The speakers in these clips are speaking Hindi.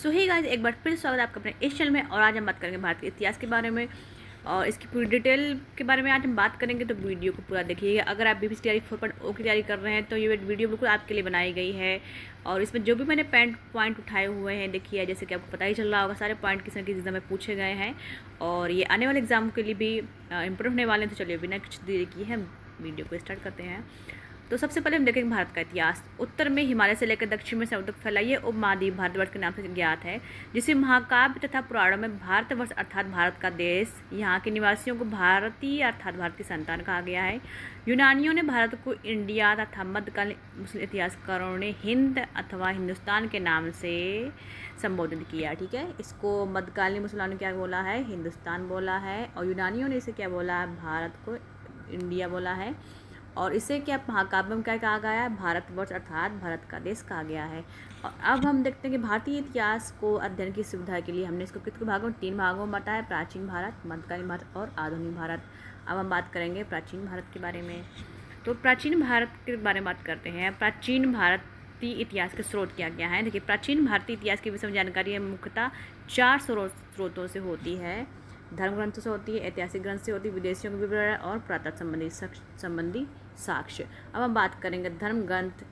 सो ही गाइस, एक बार फिर स्वागत है आपका अपने इस चैनल में। और आज हम बात करेंगे भारत के इतिहास के बारे में और इसकी पूरी डिटेल के बारे में आज हम बात करेंगे। तो वीडियो को पूरा देखिएगा। अगर आप बीपीएससी तैयारी 4.0 की तैयारी कर रहे हैं तो ये वीडियो बिल्कुल आपके लिए बनाई गई है। और इसमें जो भी मैंने पॉइंट उठाए हुए हैं, देखिए जैसे कि आपको पता ही चल रहा होगा, सारे पॉइंट किसी न किसी एग्जाम में पूछे गए हैं और ये आने वाले एग्जाम के लिए भी इम्प्रूव होने वाले हैं। तो चलिए बिना कुछ देरी किए हम वीडियो को स्टार्ट करते हैं। तो सबसे पहले हम देखेंगे भारत का इतिहास। उत्तर में हिमालय से लेकर दक्षिण में समुद्र तक फैला ये उपमहाद्वीप भारतवर्ष के नाम से ज्ञात है, जिसे महाकाव्य तथा पुराणों में भारतवर्ष अर्थात भारत का देश, यहाँ के निवासियों को भारतीय अर्थात भारत की संतान कहा गया है। यूनानियों ने भारत को इंडिया तथा मध्यकालीन मुस्लिम इतिहासकारों ने हिंद अथवा हिंदुस्तान के नाम से संबोधित किया। ठीक है, इसको मध्यकालीन मुसलमानों ने क्या बोला है? हिंदुस्तान बोला है। और यूनानियों ने इसे क्या बोला है? भारत को इंडिया बोला है। और इसे क्या महाकाव्य में क्या कहा गया है? भारतवर्ष अर्थात भारत का देश कहा गया है। और अब हम देखते हैं कि भारतीय इतिहास को अध्ययन की सुविधा के लिए हमने इसको कितने भागों में 3 भागों में बांटा है: प्राचीन भारत, मध्यकालीन भारत और आधुनिक भारत। अब हम बात करेंगे प्राचीन भारत के बारे में। तो प्राचीन भारत के बारे में बात करते हैं। प्राचीन भारतीय इतिहास के स्रोत क्या है? देखिए, प्राचीन भारतीय इतिहास के विषय में जानकारी मुख्यतः 4 स्रोतों से होती है। धर्म ग्रंथों से होती है, ऐतिहासिक ग्रंथ से होती है, विदेशियों के विवरण और पुरातत्व संबंधी साक्ष्य। अब हम बात करेंगे धर्म ग्रंथ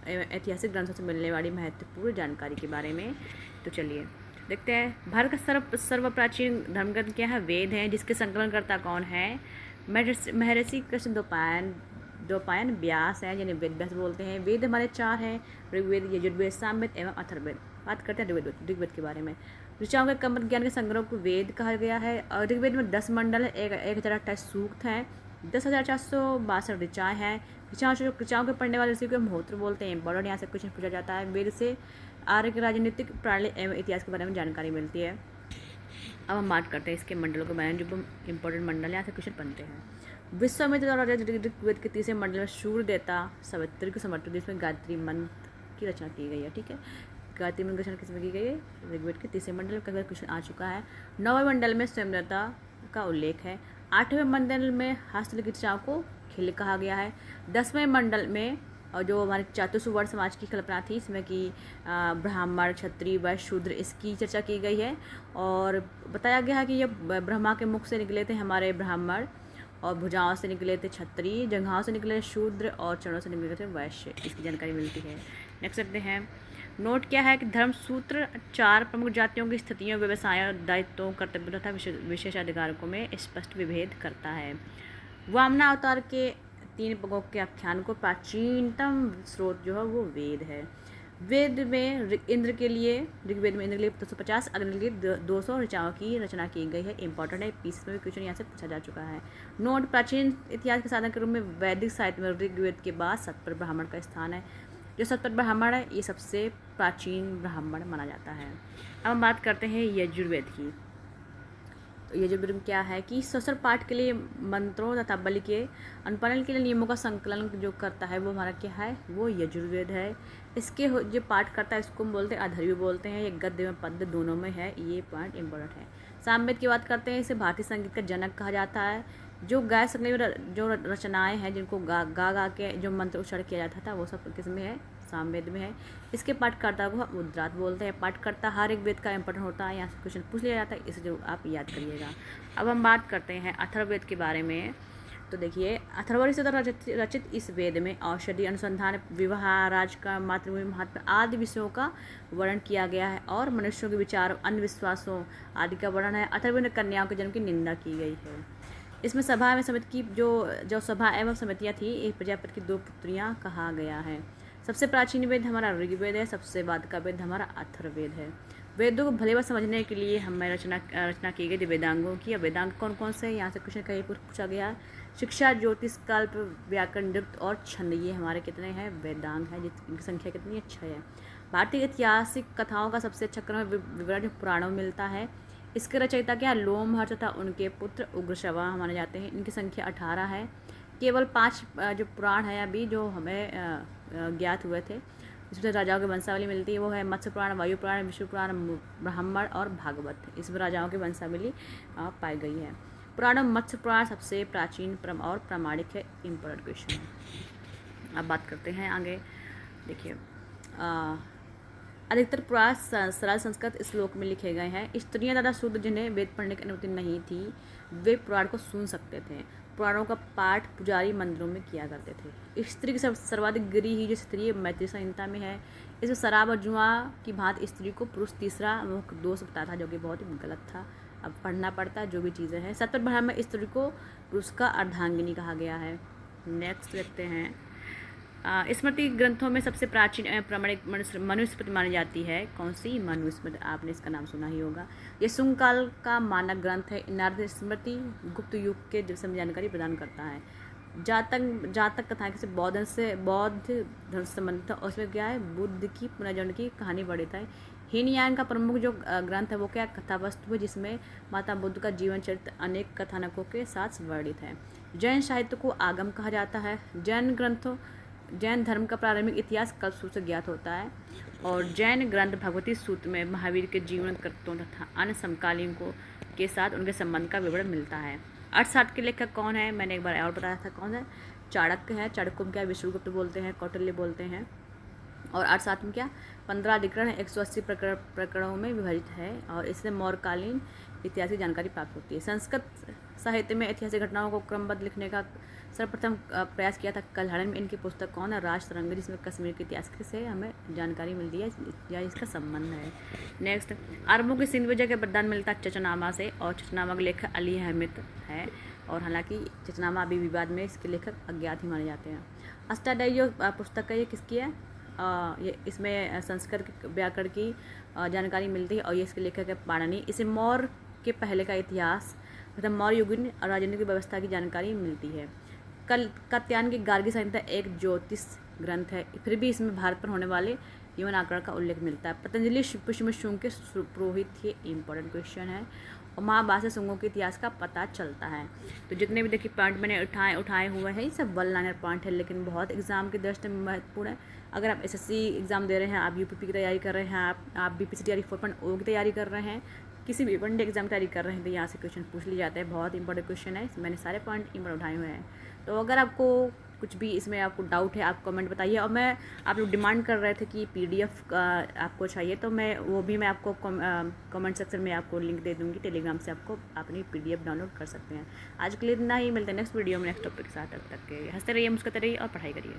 ऐतिहासिक ग्रंथों से मिलने वाली महत्वपूर्ण जानकारी के बारे में। तो चलिए देखते हैं। भारत का सर्व प्राचीन धर्म ग्रंथ क्या है? वेद है, जिसके संकलनकर्ता कौन है? महर्षि कृष्ण द्वैपायन व्यास है, जिन्हें वेद व्यास बोलते हैं। वेद हमारे 4 हैं: ऋग्वेद, यजुर्वेद, सामवेद एवं अथर्ववेद। बात करते हैं ऋग्वेद के बारे में। ऋचाओं के क्रम ज्ञान के संग्रह को वेद कहा गया है। और ऋग्वेद में 10 मंडल है, 1028 सूक्त हैं, 10,462 ऋचाएँ हैं। ऋचाओं के पढ़ने वाले ऋषि को होत्र बोलते हैं। इंपॉर्टेंट यहाँ से क्वेश्चन पूछा जाता है। वेद से आर्य की राजनीतिक प्रणाली एवं इतिहास के बारे में जानकारी मिलती है। अब हम बात करते हैं इसके मंडलों के बारे में, जो इंपॉर्टेंट मंडल यहाँ से क्वेश्चन बनते हैं। विश्वामित्र और ऋग्वेद के तीसरे मंडल में शूरदेवता सावित्री को समर्पित, जिसमें गायत्री मंत्र की रचना की गई है। ठीक है, गायत्री मंत्र की रचना किसमें की गई है? ऋग्वेद के तीसरे मंडल में कई बार क्वेश्चन आ चुका है। 9वें मंडल में स्वयंवरता का उल्लेख है। 8वें मंडल में हस्तलिखित रचनाओं को खिल कहा गया है। 10वें मंडल में और जो हमारे चतुर्वर्ण समाज की कल्पना थी, इसमें कि ब्राह्मण, क्षत्रिय, वैश्य, शूद्र, इसकी चर्चा की गई है। और बताया गया है कि ये ब्रह्मा के मुख से निकले थे हमारे ब्राह्मण, और भुजाओं से निकले थे क्षत्रिय, जंघाओं से निकले शूद्र और चरणों से निकले थे वैश्य। इसकी जानकारी मिलती है। नेक्स्ट देखते हैं। नोट क्या है कि धर्मसूत्र 4 प्रमुख जातियों की स्थितियों, व्यवसायों, दायित्वों, कर्तव्यों तथा विशेषाधिकारों में स्पष्ट विभेद करता है। वामना अवतार के 3 पगों के आख्यान को प्राचीनतम स्रोत जो है वो वेद है। वेद में इंद्र के लिए 250, अग्नि के लिए 200 ऋचाओं की रचना की गई है। इंपॉर्टेंट है, पीस में भी क्वेश्चन यहाँ से पूछा जा चुका है। नोट: प्राचीन इतिहास के साधन के रूप में वैदिक साहित्य में ऋग्वेद के बाद सतपथ ब्राह्मण का स्थान है। जो सतपथ ब्राह्मण है, ये सबसे प्राचीन ब्राह्मण माना जाता है। अब हम बात करते हैं यजुर्वेद की। तो यजुर्वेद में क्या है कि ससुर पाठ के लिए मंत्रों तथा बलि के अनुपालन के लिए नियमों का संकलन जो करता है वो हमारा क्या है? वो यजुर्वेद है। इसके जो पाठ करता है इसको हम बोलते हैं अधर्वी बोलते हैं। ये गद्य में पद्य दोनों में है, ये पॉइंट इंपॉर्टेंट है। सामवेद की बात करते हैं, इसे भारतीय संगीत का जनक कहा जाता है। जो गाय सकने जो रचनाएँ हैं, जिनको गा के जो मंत्र उच्चारण किया जाता था, वो सब किस में है? सामवेद में है। इसके पाठकर्ता को हम उद्रात बोलते हैं। पाठकर्ता हर एक वेद का इंपॉर्टेंट होता है, यहाँ से क्वेश्चन पूछ लिया जाता है, इसे जो आप याद करिएगा। अब हम बात करते हैं अथर्ववेद के बारे में। तो देखिए, अथर्ववेद से रचित इस वेद में औषधि, अनुसंधान, विवाह, राज का मातृभूमि महत्व आदि विषयों का वर्णन किया गया है और मनुष्यों के विचारों, अंधविश्वासों आदि का वर्णन है। अथर्ववेद में कन्याओं के जन्म की निंदा की गई है। इसमें सभा एवं समिति की जो सभा एवं समितियाँ थी, एक प्रजापति की 2 पुत्रियाँ कहा गया है। सबसे प्राचीन वेद हमारा ऋग्वेद है, सबसे बाद का वेद हमारा अथर्ववेद है। वेदों को भले बात समझने के लिए हमें रचना की गई थी वेदांगों की। अब वेदांग कौन कौन से हैं, यहाँ से क्वेश्चन कहीं पूछा गया है। शिक्षा, ज्योतिष, कल्प, व्याकरण, नृत्य और छंद, ये हमारे कितने हैं? वेदांग हैं, जिनकी संख्या कितनी है? 6 है। भारतीय ऐतिहासिक कथाओं का सबसे अच्छा क्रम विवरण जो पुराणों में मिलता है। इसके रचयिता क्या? लोमहर्ष तथा उनके पुत्र उग्रश्रवा माने जाते हैं। इनकी संख्या 18 है। केवल 5 जो पुराण है अभी जो हमें ज्ञात हुए थे, इसमें राजाओं की वंशावली मिलती है। वो है मत्स्य पुराण, वायु पुराण, विष्णु पुराण, ब्राह्मण और भागवत। इसमें राजाओं की वंशावली पाई गई है। पुराण मत्स्य पुराण सबसे प्राचीन और प्रामाणिक है। इम्पोर्टेंट क्वेश्चन है। अब बात करते हैं आगे। देखिए, अधिकतर पुराण सरल संस्कृत श्लोक में लिखे गए हैं। स्त्रियां तथा शूद्र जिन्हें वेद पढ़ने की अनुमति नहीं थी वे पुराण को सुन सकते थे। पुराणों का पाठ पुजारी मंदिरों में किया करते थे। स्त्री की सर्वाधिक गिरी ही जो स्त्री मैत्री संहिता में है। इसमें शराब और जुआ की भांति स्त्री को पुरुष तीसरा मुख्य दोष बताया था, जो कि बहुत ही गलत था। अब पढ़ना पड़ता है जो भी चीज़ें हैं। सत्य ब्रह्म में स्त्री को पुरुष का अर्धांगिनी कहा गया है। नेक्स्ट देखते हैं। स्मृति ग्रंथों में सबसे प्राचीन प्रमाणिक मनुस्मृति मानी जाती है। कौन सी? मनुस्मृति। आपने इसका नाम सुना ही होगा। ये शुंग काल का मानक ग्रंथ है। नारद स्मृति गुप्त युग के समय जानकारी प्रदान करता है। जातक कथा से बौद्ध धर्म से संबंधित था। उसमें क्या है? बुद्ध की पुनर्जन्म की कहानी वर्णित है। हीनयान का प्रमुख जो ग्रंथ है वो क्या? कथा वस्तु है, जिसमें माता बुद्ध का जीवन चरित्र अनेक कथानकों के साथ वर्णित है। जैन साहित्य को आगम कहा जाता है। जैन धर्म का प्रारंभिक इतिहास कल्पसूत्र से ज्ञात होता है। और जैन ग्रंथ भगवती सूत्र में महावीर के जीवन कृत्यों तथा अन्य समकालीनों के साथ उनके संबंध का विवरण मिलता है। अर्थशास्त्र के लेखक कौन है? मैंने एक बार और बताया था कौन है। चाणक्य है। चाणक्य को क्या विष्णुगुप्त बोलते हैं, कौटिल्य बोलते हैं। और अर्थशास्त्र में क्या 15 अधिकरण 180 प्रकरणों में विभाजित है। और इससे मौर्यकालीन इतिहास की जानकारी प्राप्त होती है। संस्कृत साहित्य में ऐतिहासिक घटनाओं को क्रमबद्ध लिखने का सर्वप्रथम प्रयास किया था कल्हड़ में। इनकी पुस्तक कौन है? राज तरंग, जिसमें कश्मीर के इतिहास से हमें जानकारी मिलती है या इसका संबंध है। नेक्स्ट, अरबों की सिंध विजय का वरदान मिलता है चचनामा से। और चचनामा के लेखक अली अहमद है। और हालांकि चचनामा अभी विवाद में इसके लेखक अज्ञात ही माने जाते हैं। अष्टाध्यायी जो पुस्तक है ये किसकी है? ये इसमें संस्कृत व्याकरण की जानकारी मिलती है। और ये इसके लेखक है पाणिनि। इसे मौर्य के पहले का इतिहास मतलब मौर्य युगीन राजनीतिक व्यवस्था की जानकारी मिलती है। कात्यायन की गार्गी संहिता एक ज्योतिष ग्रंथ है। फिर भी इसमें भारत पर होने वाले यवन आक्रमण का उल्लेख मिलता है। पतंजलि पुष्प में शुंग के पुरोहित थे। इंपॉर्टेंट क्वेश्चन है। और महाभारत से शुंगों के इतिहास का पता चलता है। तो जितने भी देखिए पॉइंट मैंने उठाए हुए हैं ये सब वन लाइनर पॉइंट है, लेकिन बहुत एग्जाम की दृष्टि में महत्वपूर्ण है। अगर आप एसएससी एग्ज़ाम दे रहे हैं, आप यूपीपी की तैयारी कर रहे हैं, आप बीपीसीटीआरई 4.0 की तैयारी कर रहे हैं, किसी भी वनडे एग्जाम की तैयारी कर रहे हैं, तो यहाँ से क्वेश्चन पूछ लिए जाते हैं। बहुत इंपॉर्टेंट क्वेश्चन है। मैंने सारे पॉइंट इंपॉर्टेंट उठाए हुए हैं। तो अगर आपको कुछ भी इसमें आपको डाउट है आप कमेंट बताइए। और मैं आप लोग डिमांड कर रहे थे कि पीडीएफ आपको चाहिए, तो मैं आपको कमेंट सेक्शन में आपको लिंक दे दूँगी टेलीग्राम से। आपको अपनी पीडीएफ डाउनलोड कर सकते हैं। आज के लिए इतना ही। मिलते हैं नेक्स्ट वीडियो में नेक्स्ट टॉपिक के साथ। तब तक के हंसते रहिए, मुस्कुराते रहिए और पढ़ाई करिए।